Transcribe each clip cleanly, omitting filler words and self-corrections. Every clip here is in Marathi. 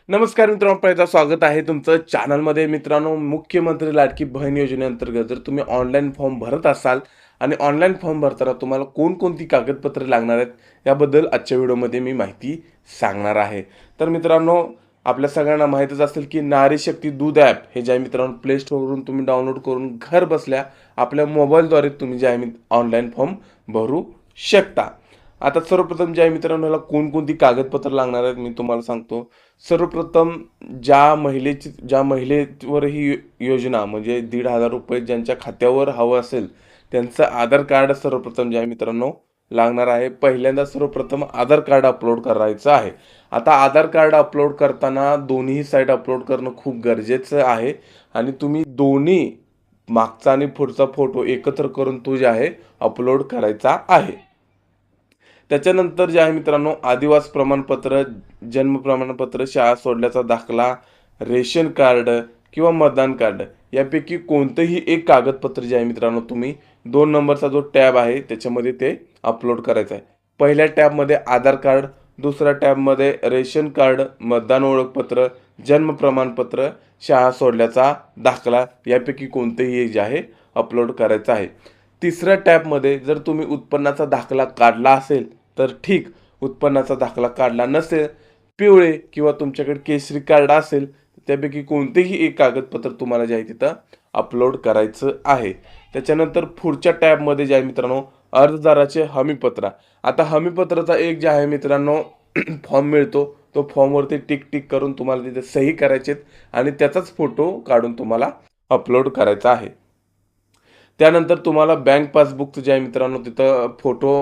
नमस्कार मित्रांनो, पहिल्यांदा स्वागत आहे तुमचं चॅनलमध्ये. मित्रांनो, मुख्यमंत्री लाडकी बहीण योजनेअंतर्गत जर तुम्ही ऑनलाईन फॉर्म भरत असाल आणि ऑनलाईन फॉर्म भरताना तुम्हाला कोणकोणती कागदपत्रे लागणार आहेत याबद्दल आजच्या व्हिडिओमध्ये मी माहिती सांगणार आहे. तर मित्रांनो, आपल्या सगळ्यांना माहीतच असेल की नारी शक्ती दूध ॲप हे जे आहे मित्रांनो प्ले स्टोअरवरून तुम्ही डाउनलोड करून घर बसल्या आपल्या मोबाईलद्वारे तुम्ही जे आहे ऑनलाईन फॉर्म भरू शकता. आता सर्वप्रथम जे आहे मित्रांनो, याला कोणकोणती कागदपत्र लागणार आहेत मी तुम्हाला सांगतो. सर्वप्रथम ज्या महिलेवर ही योजना म्हणजे ₹1,500 ज्यांच्या खात्यावर हवं असेल त्यांचं आधार कार्ड सर्वप्रथम जे आहे मित्रांनो लागणार आहे. पहिल्यांदा सर्वप्रथम आधार कार्ड अपलोड करायचं आहे. आता आधार कार्ड अपलोड करताना दोन्ही साईड अपलोड करणं खूप गरजेचं आहे आणि तुम्ही दोन्ही मागचा आणि पुढचा फोटो एकत्र करून तो जे आहे अपलोड करायचा आहे. त्याच्यानंतर जे आहे मित्रांनो, आदिवासी प्रमाणपत्र, जन्म प्रमाणपत्र, शाळा सोडल्याचा दाखला, रेशन कार्ड किंवा मतदान कार्ड यापैकी कोणतंही एक कागदपत्र जे आहे मित्रांनो तुम्ही 2 नंबरचा जो टॅब आहे त्याच्यामध्ये ते अपलोड करायचं आहे. पहिल्या टॅबमध्ये आधार कार्ड, दुसऱ्या टॅबमध्ये रेशन कार्ड, मतदान ओळखपत्र, जन्म प्रमाणपत्र, शाळा सोडल्याचा दाखला यापैकी कोणतेही एक जे आहे अपलोड करायचं आहे. तिसऱ्या टॅबमध्ये जर तुम्ही उत्पन्नाचा दाखला काढला असेल तर ठीक, उत्पन्नाचा दाखला काढला नसेल, पिवळे किंवा तुमच्याकडे केशरी कार्ड असेल त्यापैकी कोणतेही एक कागदपत्र तुम्हाला जे आहे तिथं अपलोड करायचं आहे. त्याच्यानंतर पुढच्या टॅबमध्ये जे आहे मित्रांनो अर्जदाराचे हमीपत्र. आता हमीपत्राचा एक जे आहे मित्रांनो फॉर्म मिळतो, तो फॉर्मवरती टिक टिक करून तुम्हाला तिथे सही करायचे आणि त्याचाच फोटो काढून तुम्हाला अपलोड करायचा आहे. त्यानंतर तुम्हाला बँक पासबुकचं जे आहे मित्रांनो तिथं फोटो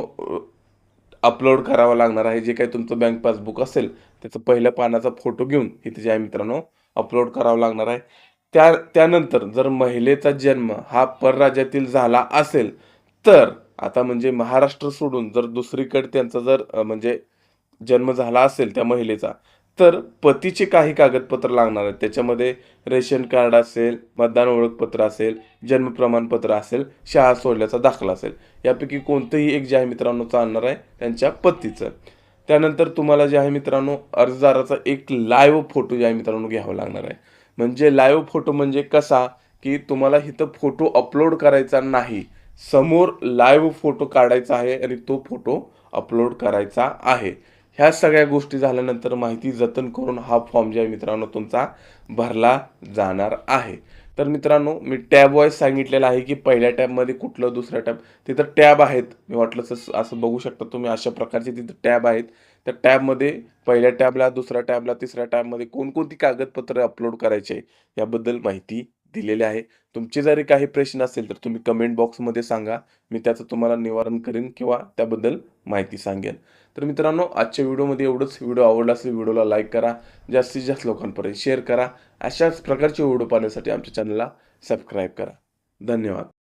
अपलोड करावा लागणार आहे. जे काही तुमचं बँक पासबुक असेल त्याचं पहिल्या पानाचा फोटो घेऊन इथे जे आहे मित्रांनो अपलोड करावं लागणार आहे. त्यानंतर जर महिलेचा जन्म हा परराज्यातील झाला असेल तर आता म्हणजे महाराष्ट्र सोडून जर दुसरीकडे त्यांचा जर म्हणजे जन्म झाला असेल त्या महिलेचा, तर पतीचे काही कागदपत्र लागणार आहेत. त्याच्यामध्ये रेशन कार्ड असेल, मतदान ओळखपत्र असेल, जन्म प्रमाणपत्र असेल, शाळा सोडल्याचा दाखला असेल. यापैकी कोणतंही एक जे आहे मित्रांनो चालणार आहे त्यांच्या पतीचं. त्यानंतर तुम्हाला जे आहे मित्रांनो अर्जदाराचा एक लाईव्ह फोटो जे आहे मित्रांनो घ्यावा लागणार आहे. म्हणजे लाईव्ह फोटो म्हणजे कसा, की तुम्हाला इथं फोटो अपलोड करायचा नाही. समोर लाईव्ह फोटो काढायचा आहे आणि तो फोटो अपलोड करायचा आहे. ह्या सगळ्या गोष्टी झाल्यानंतर माहिती जतन करून हा फॉर्म जे आहे मित्रांनो तुमचा भरला जाणार आहे. तर मित्रांनो, मी टॅब वाईज सांगितलेलं आहे की पहिल्या टॅबमध्ये कुठलं, दुसऱ्या टॅब तिथं टॅब आहेत. मी वाटलं असं बघू शकता तुम्ही, अशा प्रकारचे तिथं टॅब आहेत. त्या टॅबमध्ये पहिल्या टॅबला, दुसऱ्या टॅबला, तिसऱ्या टॅबमध्ये कोणकोणती कागदपत्र अपलोड करायचे याबद्दल माहिती दिलेली आहे. तुमचे जरी काही प्रश्न असेल तर तुम्ही कमेंट बॉक्समध्ये सांगा. मी त्याचं तुम्हाला निवारण करेन किंवा त्याबद्दल माहिती सांगेन. तर मित्रांनो, आजच्या व्हिडिओमध्ये एवढंच. व्हिडिओ आवडला असेल व्हिडिओला लाईक करा, जास्तीत जास्त लोकांपर्यंत शेअर करा. अशाच प्रकारचे व्हिडिओ पाहण्यासाठी आमच्या चॅनलला सबस्क्राईब करा. धन्यवाद.